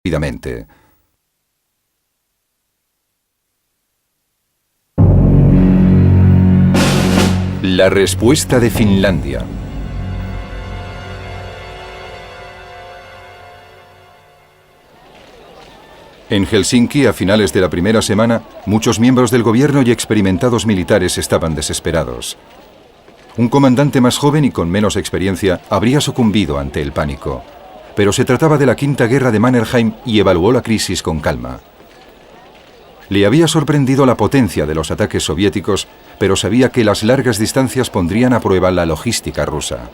rápidamente. La respuesta de Finlandia. En Helsinki, a finales de la primera semana, muchos miembros del gobierno y experimentados militares estaban desesperados. Un comandante más joven y con menos experiencia habría sucumbido ante el pánico. Pero se trataba de la quinta guerra de Mannerheim y evaluó la crisis con calma. Le había sorprendido la potencia de los ataques soviéticos, pero sabía que las largas distancias pondrían a prueba la logística rusa.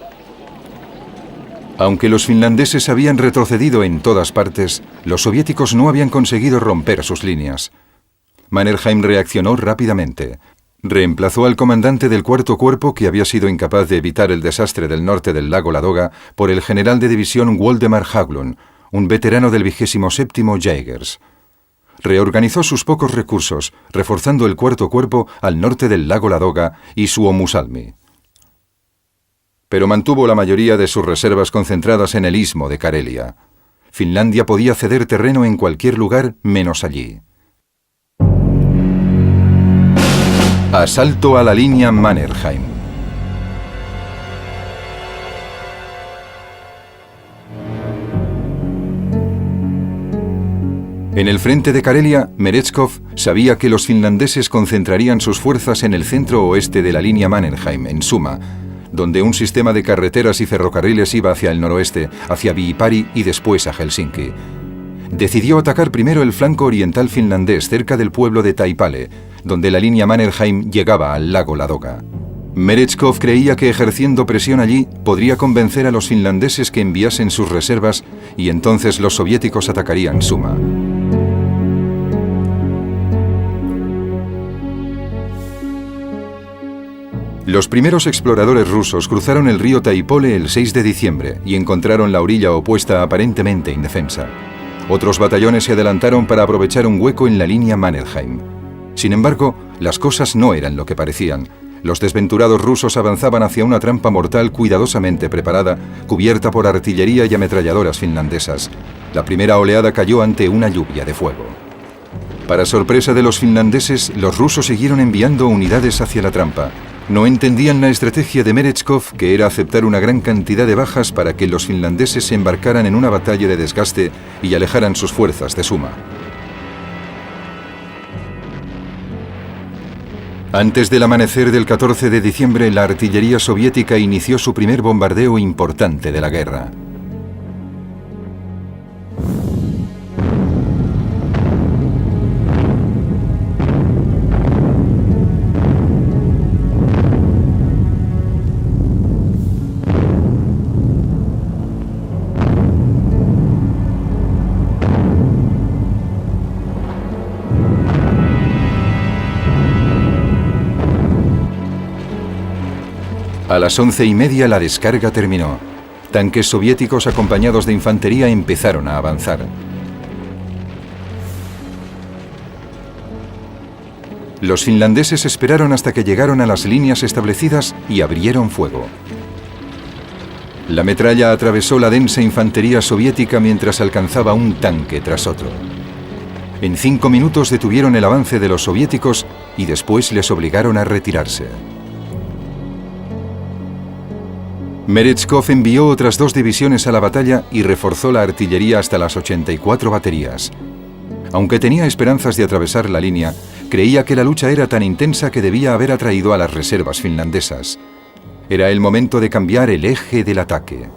Aunque los finlandeses habían retrocedido en todas partes, los soviéticos no habían conseguido romper sus líneas. Mannerheim reaccionó rápidamente. Reemplazó al comandante del cuarto cuerpo, que había sido incapaz de evitar el desastre del norte del lago Ladoga, por el general de división Woldemar Haglund, un veterano del 27º Jägers. Reorganizó sus pocos recursos, reforzando el cuarto cuerpo al norte del lago Ladoga y Suomussalmi. Pero mantuvo la mayoría de sus reservas concentradas en el istmo de Karelia. Finlandia podía ceder terreno en cualquier lugar menos allí. Asalto a la línea Mannerheim. En el frente de Karelia, Merezhkov sabía que los finlandeses concentrarían sus fuerzas en el centro oeste de la línea Mannerheim, en Suma, donde un sistema de carreteras y ferrocarriles iba hacia el noroeste, hacia Viipari y después a Helsinki. Decidió atacar primero el flanco oriental finlandés cerca del pueblo de Taipale, donde la línea Mannerheim llegaba al lago Ladoga. Merezhkov creía que ejerciendo presión allí podría convencer a los finlandeses que enviasen sus reservas y entonces los soviéticos atacarían Suma. Los primeros exploradores rusos cruzaron el río Taipole el 6 de diciembre y encontraron la orilla opuesta aparentemente indefensa. Otros batallones se adelantaron para aprovechar un hueco en la línea Mannerheim. Sin embargo, las cosas no eran lo que parecían. Los desventurados rusos avanzaban hacia una trampa mortal cuidadosamente preparada, cubierta por artillería y ametralladoras finlandesas. La primera oleada cayó ante una lluvia de fuego. Para sorpresa de los finlandeses, los rusos siguieron enviando unidades hacia la trampa. No entendían la estrategia de Merezhkov, que era aceptar una gran cantidad de bajas para que los finlandeses se embarcaran en una batalla de desgaste y alejaran sus fuerzas de Suma. Antes del amanecer del 14 de diciembre, la artillería soviética inició su primer bombardeo importante de la guerra. A las 11:30 la descarga terminó. Tanques soviéticos acompañados de infantería empezaron a avanzar. Los finlandeses esperaron hasta que llegaron a las líneas establecidas y abrieron fuego. La metralla atravesó la densa infantería soviética mientras alcanzaba un tanque tras otro. En 5 minutos detuvieron el avance de los soviéticos y después les obligaron a retirarse. Merezhkov envió otras 2 divisiones a la batalla y reforzó la artillería hasta las 84 baterías. Aunque tenía esperanzas de atravesar la línea, creía que la lucha era tan intensa que debía haber atraído a las reservas finlandesas. Era el momento de cambiar el eje del ataque.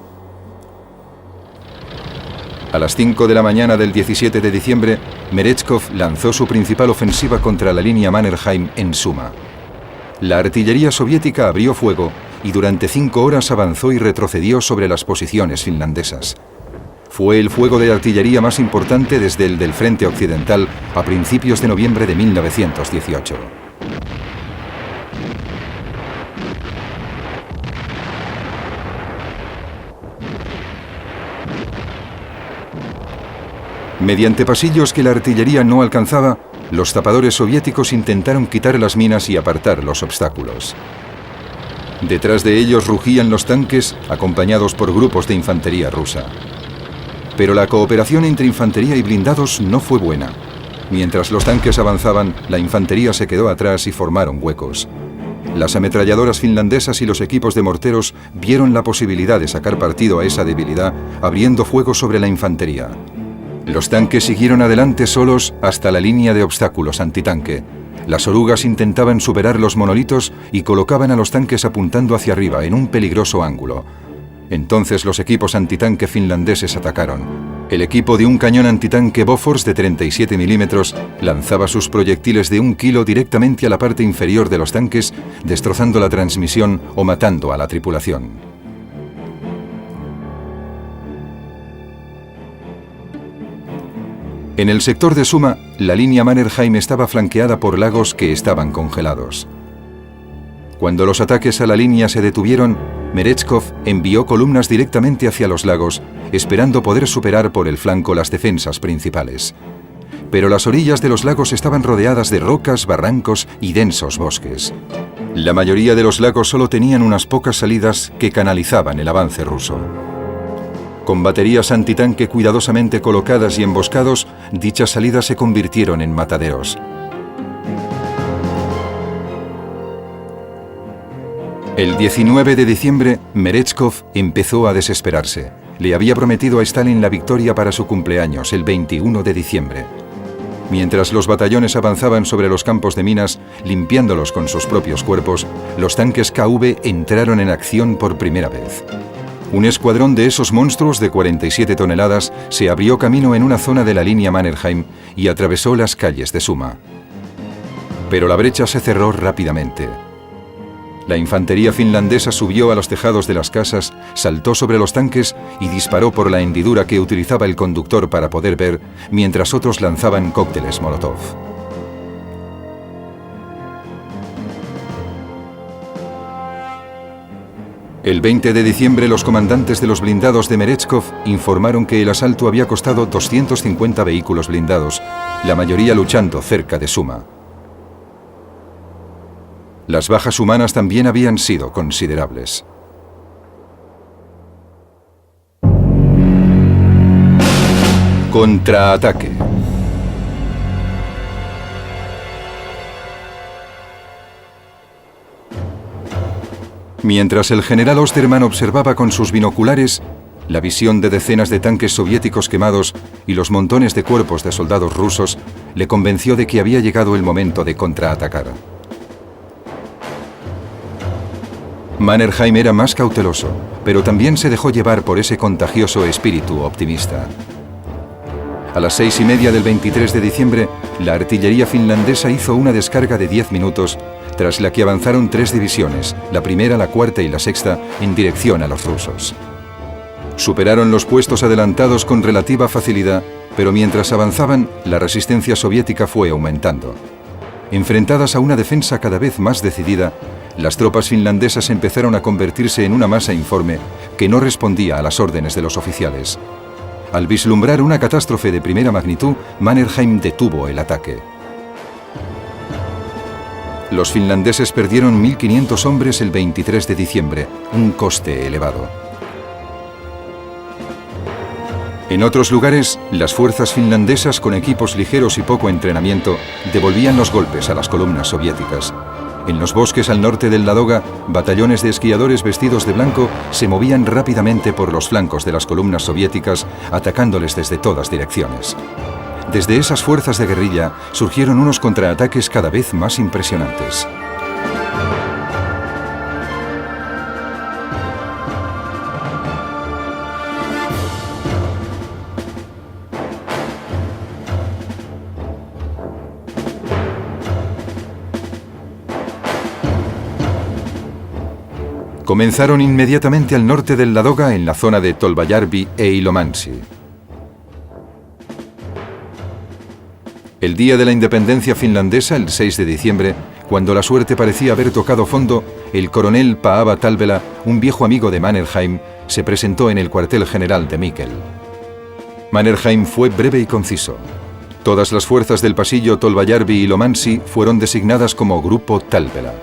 A las 5 de la mañana del 17 de diciembre, Merezhkov lanzó su principal ofensiva contra la línea Mannerheim en Suma. La artillería soviética abrió fuego y durante 5 horas avanzó y retrocedió sobre las posiciones finlandesas. Fue el fuego de artillería más importante desde el del frente occidental a principios de noviembre de 1918. Mediante pasillos que la artillería no alcanzaba, los zapadores soviéticos intentaron quitar las minas y apartar los obstáculos. Detrás de ellos rugían los tanques, acompañados por grupos de infantería rusa. Pero la cooperación entre infantería y blindados no fue buena. Mientras los tanques avanzaban, la infantería se quedó atrás y formaron huecos. Las ametralladoras finlandesas y los equipos de morteros vieron la posibilidad de sacar partido a esa debilidad, abriendo fuego sobre la infantería. Los tanques siguieron adelante solos hasta la línea de obstáculos antitanque. Las orugas intentaban superar los monolitos y colocaban a los tanques apuntando hacia arriba en un peligroso ángulo. Entonces los equipos antitanque finlandeses atacaron. El equipo de un cañón antitanque Bofors de 37 milímetros lanzaba sus proyectiles de 1 kilo directamente a la parte inferior de los tanques, destrozando la transmisión o matando a la tripulación. En el sector de Suma, la línea Mannerheim estaba flanqueada por lagos que estaban congelados. Cuando los ataques a la línea se detuvieron, Merezhkov envió columnas directamente hacia los lagos, esperando poder superar por el flanco las defensas principales. Pero las orillas de los lagos estaban rodeadas de rocas, barrancos y densos bosques. La mayoría de los lagos solo tenían unas pocas salidas que canalizaban el avance ruso. Con baterías antitanque cuidadosamente colocadas y emboscados, dichas salidas se convirtieron en mataderos. El 19 de diciembre, Merezhkov empezó a desesperarse. Le había prometido a Stalin la victoria para su cumpleaños, el 21 de diciembre. Mientras los batallones avanzaban sobre los campos de minas, limpiándolos con sus propios cuerpos, los tanques KV entraron en acción por primera vez. Un escuadrón de esos monstruos de 47 toneladas se abrió camino en una zona de la línea Mannerheim y atravesó las calles de Suma. Pero la brecha se cerró rápidamente. La infantería finlandesa subió a los tejados de las casas, saltó sobre los tanques y disparó por la hendidura que utilizaba el conductor para poder ver, mientras otros lanzaban cócteles Molotov. El 20 de diciembre, los comandantes de los blindados de Merezhkov informaron que el asalto había costado 250 vehículos blindados, la mayoría luchando cerca de Suma. Las bajas humanas también habían sido considerables. Contraataque. Mientras el general Osterman observaba con sus binoculares la visión de decenas de tanques soviéticos quemados y los montones de cuerpos de soldados rusos, le convenció de que había llegado el momento de contraatacar. Mannerheim era más cauteloso, pero también se dejó llevar por ese contagioso espíritu optimista. A las 6:30 del 23 de diciembre, la artillería finlandesa hizo una descarga de 10 minutos, tras la que avanzaron 3 divisiones, la primera, la cuarta y la sexta, en dirección a los rusos. Superaron los puestos adelantados con relativa facilidad, pero mientras avanzaban, la resistencia soviética fue aumentando. Enfrentadas a una defensa cada vez más decidida, las tropas finlandesas empezaron a convertirse en una masa informe que no respondía a las órdenes de los oficiales. Al vislumbrar una catástrofe de primera magnitud, Mannerheim detuvo el ataque. Los finlandeses perdieron 1.500 hombres el 23 de diciembre, un coste elevado. En otros lugares, las fuerzas finlandesas con equipos ligeros y poco entrenamiento devolvían los golpes a las columnas soviéticas. En los bosques al norte del Ladoga, batallones de esquiadores vestidos de blanco se movían rápidamente por los flancos de las columnas soviéticas, atacándoles desde todas direcciones. Desde esas fuerzas de guerrilla surgieron unos contraataques cada vez más impresionantes. Comenzaron inmediatamente al norte del Ladoga en la zona de Tolvajärvi e Ilomantsi. El día de la independencia finlandesa, el 6 de diciembre, cuando la suerte parecía haber tocado fondo, el coronel Paavo Talvela, un viejo amigo de Mannerheim, se presentó en el cuartel general de Mikkel. Mannerheim fue breve y conciso. Todas las fuerzas del pasillo Tolvajärvi y Ilomantsi fueron designadas como Grupo Talvela.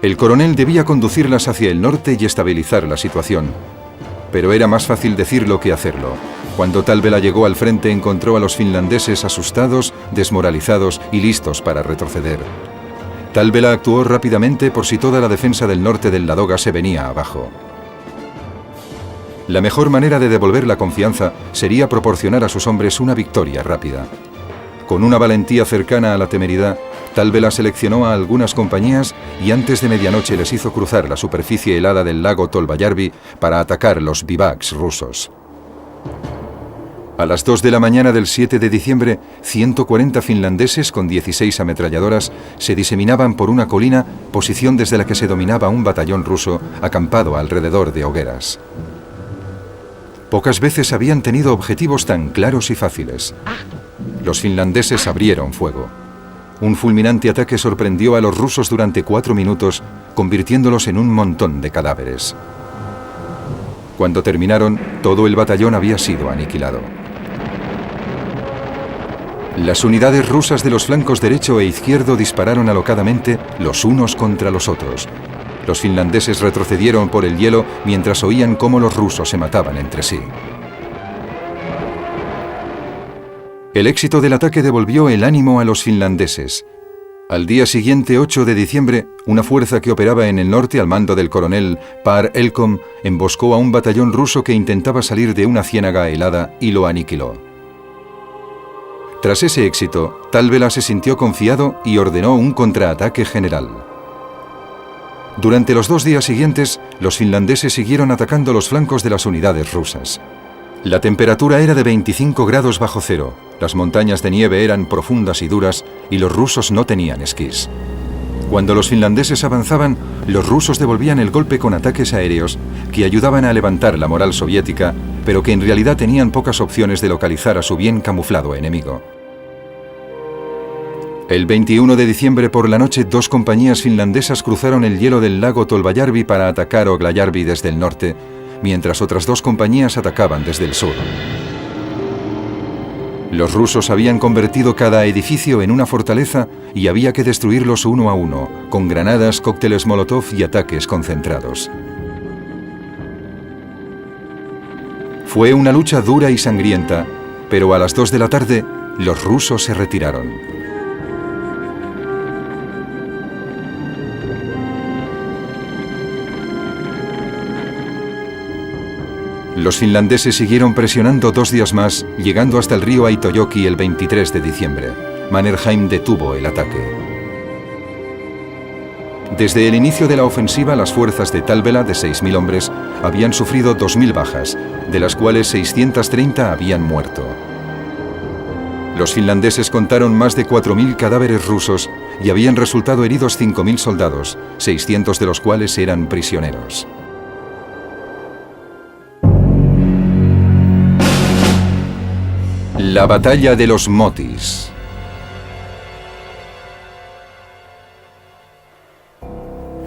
El coronel debía conducirlas hacia el norte y estabilizar la situación. pero era más fácil decirlo que hacerlo. Cuando Talvela llegó al frente encontró a los finlandeses asustados, desmoralizados y listos para retroceder. Talvela actuó rápidamente por si toda la defensa del norte del Ladoga se venía abajo. La mejor manera de devolver la confianza sería proporcionar a sus hombres una victoria rápida. Con una valentía cercana a la temeridad, Talvela seleccionó a algunas compañías y antes de medianoche les hizo cruzar la superficie helada del lago Tolvajärvi para atacar los bivacs rusos. A las 2 de la mañana del 7 de diciembre, 140 finlandeses con 16 ametralladoras se diseminaban por una colina, posición desde la que se dominaba un batallón ruso acampado alrededor de hogueras. Pocas veces habían tenido objetivos tan claros y fáciles. Los finlandeses abrieron fuego. Un fulminante ataque sorprendió a los rusos durante 4 minutos, convirtiéndolos en un montón de cadáveres. Cuando terminaron, todo el batallón había sido aniquilado. Las unidades rusas de los flancos derecho e izquierdo dispararon alocadamente los unos contra los otros. Los finlandeses retrocedieron por el hielo mientras oían cómo los rusos se mataban entre sí. El éxito del ataque devolvió el ánimo a los finlandeses. Al día siguiente, 8 de diciembre, una fuerza que operaba en el norte al mando del coronel Par Elkom emboscó a un batallón ruso que intentaba salir de una ciénaga helada y lo aniquiló. Tras ese éxito, Talvela se sintió confiado y ordenó un contraataque general. Durante los 2 días siguientes, los finlandeses siguieron atacando los flancos de las unidades rusas. La temperatura era de 25 grados bajo cero, las montañas de nieve eran profundas y duras y los rusos no tenían esquís. Cuando los finlandeses avanzaban, los rusos devolvían el golpe con ataques aéreos que ayudaban a levantar la moral soviética, pero que en realidad tenían pocas opciones de localizar a su bien camuflado enemigo. El 21 de diciembre por la noche, 2 compañías finlandesas cruzaron el hielo del lago Tolvajärvi para atacar Oglajärvi desde el norte, mientras otras 2 compañías atacaban desde el sur. Los rusos habían convertido cada edificio en una fortaleza y había que destruirlos uno a uno, con granadas, cócteles Molotov y ataques concentrados. Fue una lucha dura y sangrienta, pero a las 2 de la tarde, los rusos se retiraron. Los finlandeses siguieron presionando 2 días más, llegando hasta el río Aitojoki el 23 de diciembre. Mannerheim detuvo el ataque. Desde el inicio de la ofensiva, las fuerzas de Talvela, de 6.000 hombres, habían sufrido 2.000 bajas, de las cuales 630 habían muerto. Los finlandeses contaron más de 4.000 cadáveres rusos y habían resultado heridos 5.000 soldados, 600 de los cuales eran prisioneros. La batalla de los Motis.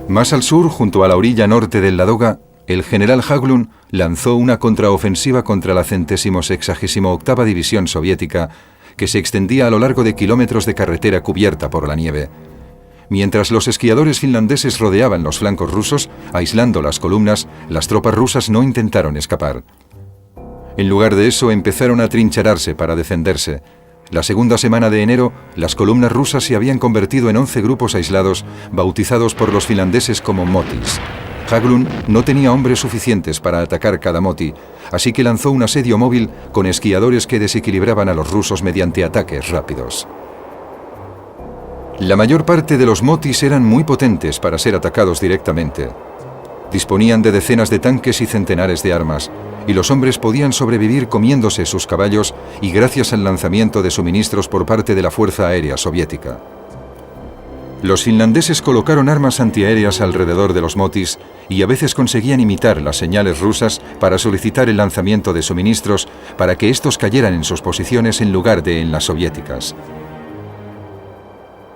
Más al sur, junto a la orilla norte del Ladoga, el general Haglund lanzó una contraofensiva contra la 168ª División Soviética, que se extendía a lo largo de kilómetros de carretera cubierta por la nieve. Mientras los esquiadores finlandeses rodeaban los flancos rusos, aislando las columnas, las tropas rusas no intentaron escapar. En lugar de eso, empezaron a trincherarse para defenderse. La segunda semana de enero, las columnas rusas se habían convertido en 11 grupos aislados, bautizados por los finlandeses como motis. Haglund no tenía hombres suficientes para atacar cada moti, así que lanzó un asedio móvil con esquiadores que desequilibraban a los rusos mediante ataques rápidos. La mayor parte de los motis eran muy potentes para ser atacados directamente. Disponían de decenas de tanques y centenares de armas, y los hombres podían sobrevivir comiéndose sus caballos y gracias al lanzamiento de suministros por parte de la Fuerza Aérea Soviética. Los finlandeses colocaron armas antiaéreas alrededor de los motis y a veces conseguían imitar las señales rusas para solicitar el lanzamiento de suministros para que estos cayeran en sus posiciones en lugar de en las soviéticas.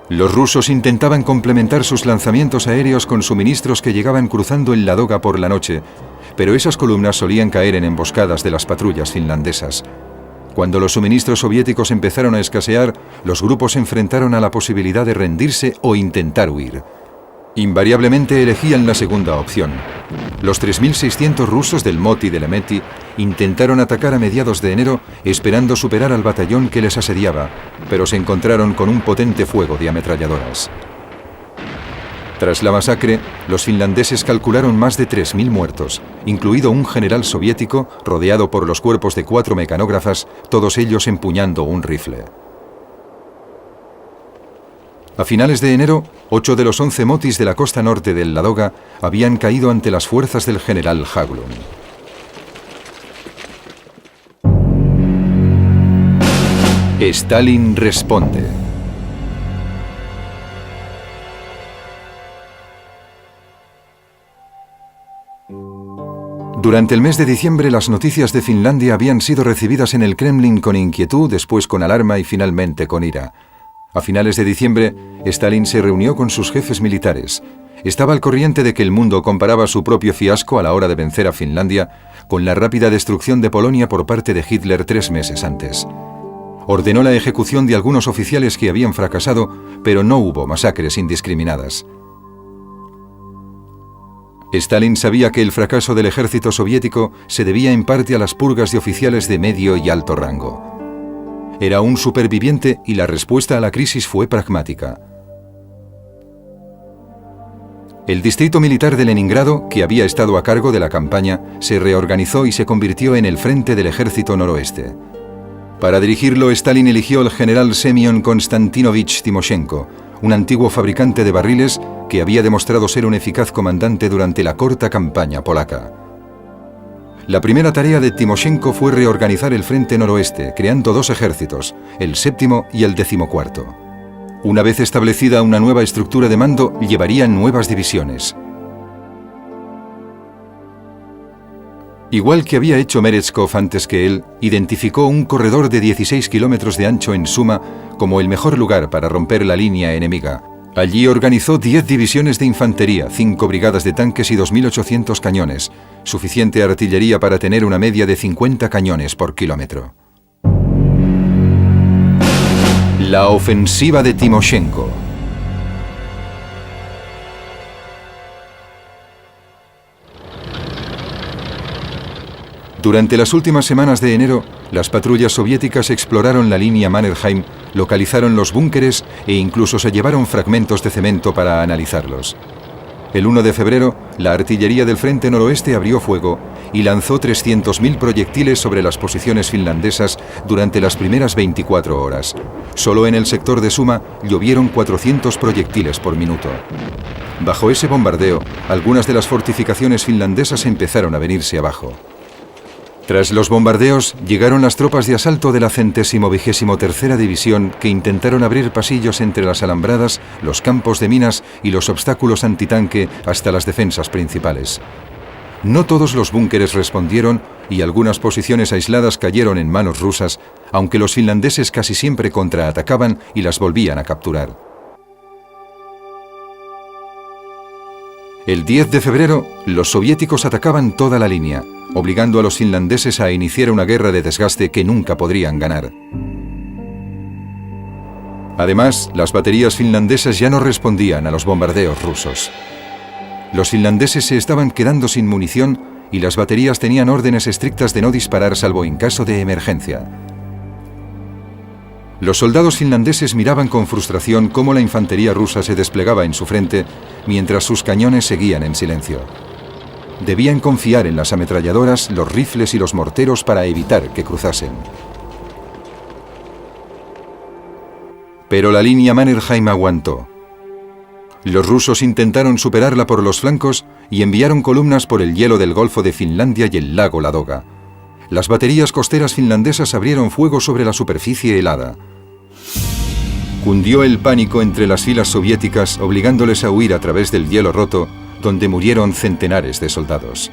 Los rusos intentaban complementar sus lanzamientos aéreos con suministros que llegaban cruzando el Ladoga por la noche, pero esas columnas solían caer en emboscadas de las patrullas finlandesas. Cuando los suministros soviéticos empezaron a escasear, los grupos se enfrentaron a la posibilidad de rendirse o intentar huir. Invariablemente elegían la segunda opción. Los 3.600 rusos del Moti de Lemeti intentaron atacar a mediados de enero esperando superar al batallón que les asediaba, pero se encontraron con un potente fuego de ametralladoras. Tras la masacre, los finlandeses calcularon más de 3.000 muertos, incluido un general soviético rodeado por los cuerpos de 4 mecanógrafas, todos ellos empuñando un rifle. A finales de enero, 8 de los 11 motis de la costa norte del Ladoga habían caído ante las fuerzas del general Haglund. Stalin responde. Durante el mes de diciembre, las noticias de Finlandia habían sido recibidas en el Kremlin con inquietud, después con alarma y finalmente con ira. A finales de diciembre, Stalin se reunió con sus jefes militares. Estaba al corriente de que el mundo comparaba su propio fiasco a la hora de vencer a Finlandia con la rápida destrucción de Polonia por parte de Hitler 3 meses antes. Ordenó la ejecución de algunos oficiales que habían fracasado, pero no hubo masacres indiscriminadas. Stalin sabía que el fracaso del ejército soviético se debía en parte a las purgas de oficiales de medio y alto rango. Era un superviviente y la respuesta a la crisis fue pragmática. El distrito militar de Leningrado, que había estado a cargo de la campaña, se reorganizó y se convirtió en el frente del ejército noroeste. Para dirigirlo, Stalin eligió al general Semyon Konstantinovich Timoshenko, un antiguo fabricante de barriles que había demostrado ser un eficaz comandante durante la corta campaña polaca. La primera tarea de Timoshenko fue reorganizar el frente noroeste, creando 2 ejércitos, el 7º y el 14º. Una vez establecida una nueva estructura de mando, llevarían nuevas divisiones. Igual que había hecho Merezhkov antes que él, identificó un corredor de 16 kilómetros de ancho en Suma como el mejor lugar para romper la línea enemiga. Allí organizó 10 divisiones de infantería, 5 brigadas de tanques y 2.800 cañones, suficiente artillería para tener una media de 50 cañones por kilómetro. La ofensiva de Timoshenko. Durante las últimas semanas de enero, las patrullas soviéticas exploraron la línea Mannerheim, localizaron los búnkeres e incluso se llevaron fragmentos de cemento para analizarlos. El 1 de febrero, la artillería del frente noroeste abrió fuego y lanzó 300.000 proyectiles sobre las posiciones finlandesas durante las primeras 24 horas. Solo en el sector de Suma llovieron 400 proyectiles por minuto. Bajo ese bombardeo, algunas de las fortificaciones finlandesas empezaron a venirse abajo. Tras los bombardeos, llegaron las tropas de asalto de la 123ª División que intentaron abrir pasillos entre las alambradas, los campos de minas y los obstáculos antitanque hasta las defensas principales. No todos los búnkeres respondieron y algunas posiciones aisladas cayeron en manos rusas, aunque los finlandeses casi siempre contraatacaban y las volvían a capturar. El 10 de febrero, los soviéticos atacaban toda la línea, obligando a los finlandeses a iniciar una guerra de desgaste que nunca podrían ganar. Además, las baterías finlandesas ya no respondían a los bombardeos rusos. Los finlandeses se estaban quedando sin munición y las baterías tenían órdenes estrictas de no disparar salvo en caso de emergencia. Los soldados finlandeses miraban con frustración cómo la infantería rusa se desplegaba en su frente mientras sus cañones seguían en silencio. Debían confiar en las ametralladoras, los rifles y los morteros para evitar que cruzasen. Pero la línea Mannerheim aguantó. Los rusos intentaron superarla por los flancos y enviaron columnas por el hielo del Golfo de Finlandia y el lago Ladoga. Las baterías costeras finlandesas abrieron fuego sobre la superficie helada. Cundió el pánico entre las filas soviéticas, obligándoles a huir a través del hielo roto, donde murieron centenares de soldados.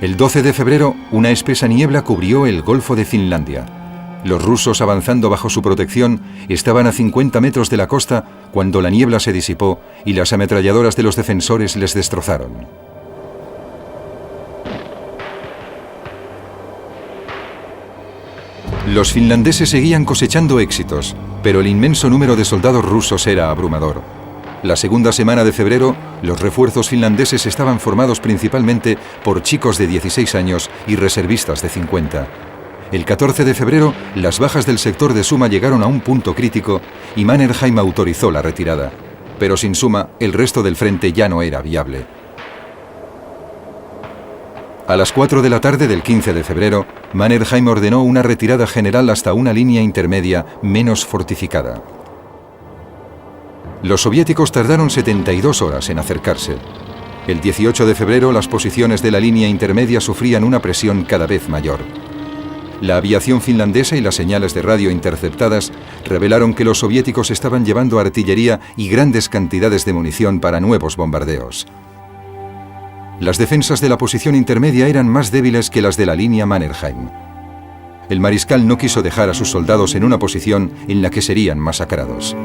El 12 de febrero, una espesa niebla cubrió el Golfo de Finlandia. Los rusos, avanzando bajo su protección, estaban a 50 metros de la costa cuando la niebla se disipó y las ametralladoras de los defensores les destrozaron. Los finlandeses seguían cosechando éxitos, pero el inmenso número de soldados rusos era abrumador. La segunda semana de febrero, los refuerzos finlandeses estaban formados principalmente por chicos de 16 años y reservistas de 50. El 14 de febrero, las bajas del sector de Suma llegaron a un punto crítico y Mannerheim autorizó la retirada. Pero sin Suma, el resto del frente ya no era viable. A las 4 de la tarde del 15 de febrero, Mannerheim ordenó una retirada general hasta una línea intermedia menos fortificada. Los soviéticos tardaron 72 horas en acercarse. El 18 de febrero, las posiciones de la línea intermedia sufrían una presión cada vez mayor. La aviación finlandesa y las señales de radio interceptadas revelaron que los soviéticos estaban llevando artillería y grandes cantidades de munición para nuevos bombardeos. Las defensas de la posición intermedia eran más débiles que las de la línea Mannerheim. El mariscal no quiso dejar a sus soldados en una posición en la que serían masacrados.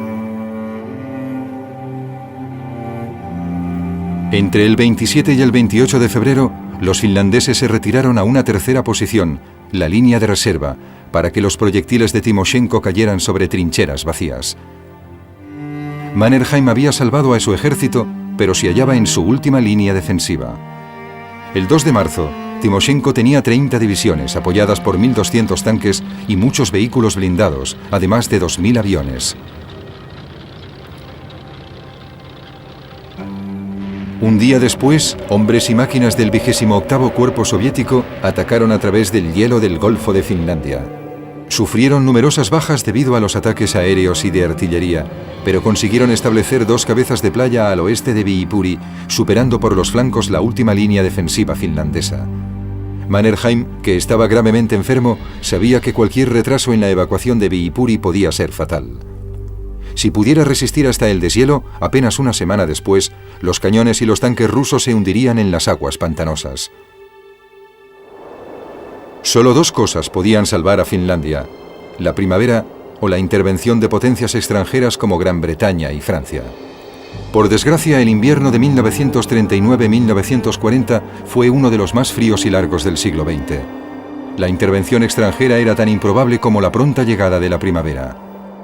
Entre el 27 y el 28 de febrero, los finlandeses se retiraron a una tercera posición, la línea de reserva, para que los proyectiles de Timoshenko cayeran sobre trincheras vacías. Mannerheim había salvado a su ejército, pero se hallaba en su última línea defensiva. El 2 de marzo, Timoshenko tenía 30 divisiones apoyadas por 1.200 tanques y muchos vehículos blindados, además de 2.000 aviones. Un día después, hombres y máquinas del 28º Cuerpo Soviético atacaron a través del hielo del Golfo de Finlandia. Sufrieron numerosas bajas debido a los ataques aéreos y de artillería, pero consiguieron establecer 2 cabezas de playa al oeste de Viipuri, superando por los flancos la última línea defensiva finlandesa. Mannerheim, que estaba gravemente enfermo, sabía que cualquier retraso en la evacuación de Viipuri podía ser fatal. Si pudiera resistir hasta el deshielo, apenas una semana después, los cañones y los tanques rusos se hundirían en las aguas pantanosas. Solo 2 cosas podían salvar a Finlandia: la primavera o la intervención de potencias extranjeras como Gran Bretaña y Francia. Por desgracia, el invierno de 1939-1940 fue uno de los más fríos y largos del siglo XX. La intervención extranjera era tan improbable como la pronta llegada de la primavera.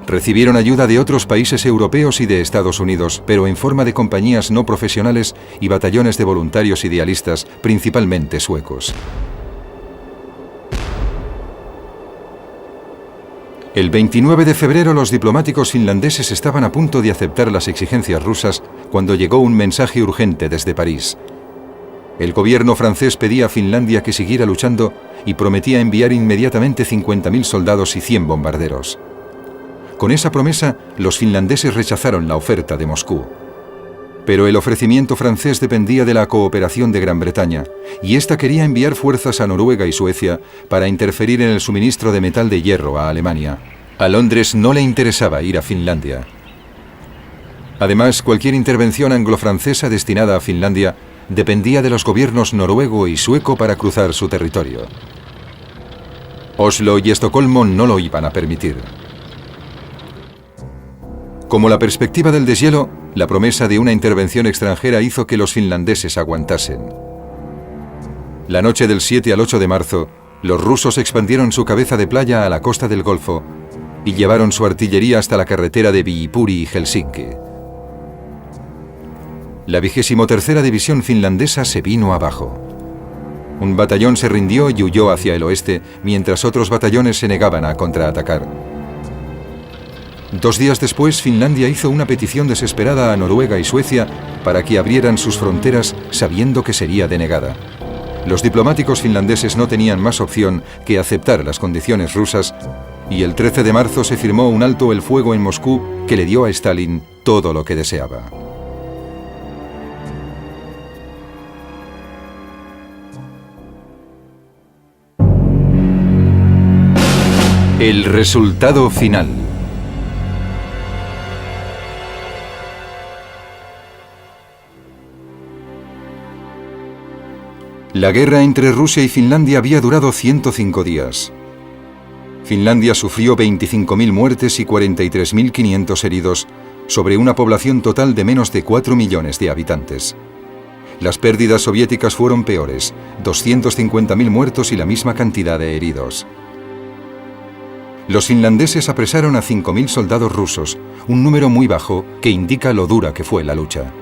Recibieron ayuda de otros países europeos y de Estados Unidos, pero en forma de compañías no profesionales y batallones de voluntarios idealistas, principalmente suecos. El 29 de febrero los diplomáticos finlandeses estaban a punto de aceptar las exigencias rusas cuando llegó un mensaje urgente desde París. El gobierno francés pedía a Finlandia que siguiera luchando y prometía enviar inmediatamente 50.000 soldados y 100 bombarderos. Con esa promesa, los finlandeses rechazaron la oferta de Moscú. Pero el ofrecimiento francés dependía de la cooperación de Gran Bretaña, y ésta quería enviar fuerzas a Noruega y Suecia para interferir en el suministro de metal de hierro a Alemania. A Londres no le interesaba ir a Finlandia. Además, cualquier intervención anglo-francesa destinada a Finlandia dependía de los gobiernos noruego y sueco para cruzar su territorio. Oslo y Estocolmo no lo iban a permitir. Como la perspectiva del deshielo, la promesa de una intervención extranjera hizo que los finlandeses aguantasen. La noche del 7 al 8 de marzo, los rusos expandieron su cabeza de playa a la costa del Golfo y llevaron su artillería hasta la carretera de Viipuri y Helsinki. La 23ª División finlandesa se vino abajo. Un batallón se rindió y huyó hacia el oeste, mientras otros batallones se negaban a contraatacar. 2 días después, Finlandia hizo una petición desesperada a Noruega y Suecia para que abrieran sus fronteras, sabiendo que sería denegada. Los diplomáticos finlandeses no tenían más opción que aceptar las condiciones rusas, y el 13 de marzo se firmó un alto el fuego en Moscú que le dio a Stalin todo lo que deseaba. El resultado final. La guerra entre Rusia y Finlandia había durado 105 días. Finlandia sufrió 25.000 muertes y 43.500 heridos sobre una población total de menos de 4 millones de habitantes. Las pérdidas soviéticas fueron peores, 250.000 muertos y la misma cantidad de heridos. Los finlandeses apresaron a 5.000 soldados rusos, un número muy bajo que indica lo dura que fue la lucha.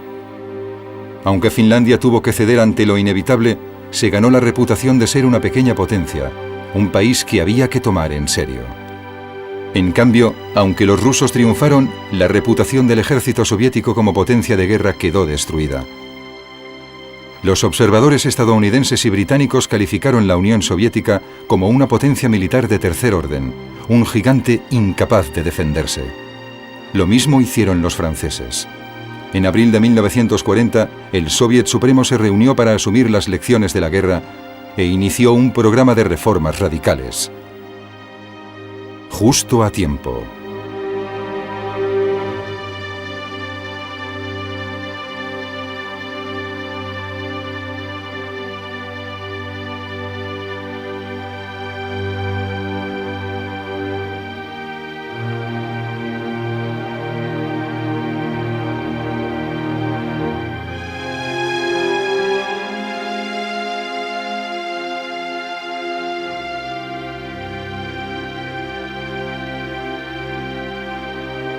Aunque Finlandia tuvo que ceder ante lo inevitable, se ganó la reputación de ser una pequeña potencia, un país que había que tomar en serio. En cambio, aunque los rusos triunfaron, la reputación del ejército soviético como potencia de guerra quedó destruida. Los observadores estadounidenses y británicos calificaron la Unión Soviética como una potencia militar de tercer orden, un gigante incapaz de defenderse. Lo mismo hicieron los franceses. En abril de 1940, el Soviet Supremo se reunió para asumir las lecciones de la guerra e inició un programa de reformas radicales. Justo a tiempo.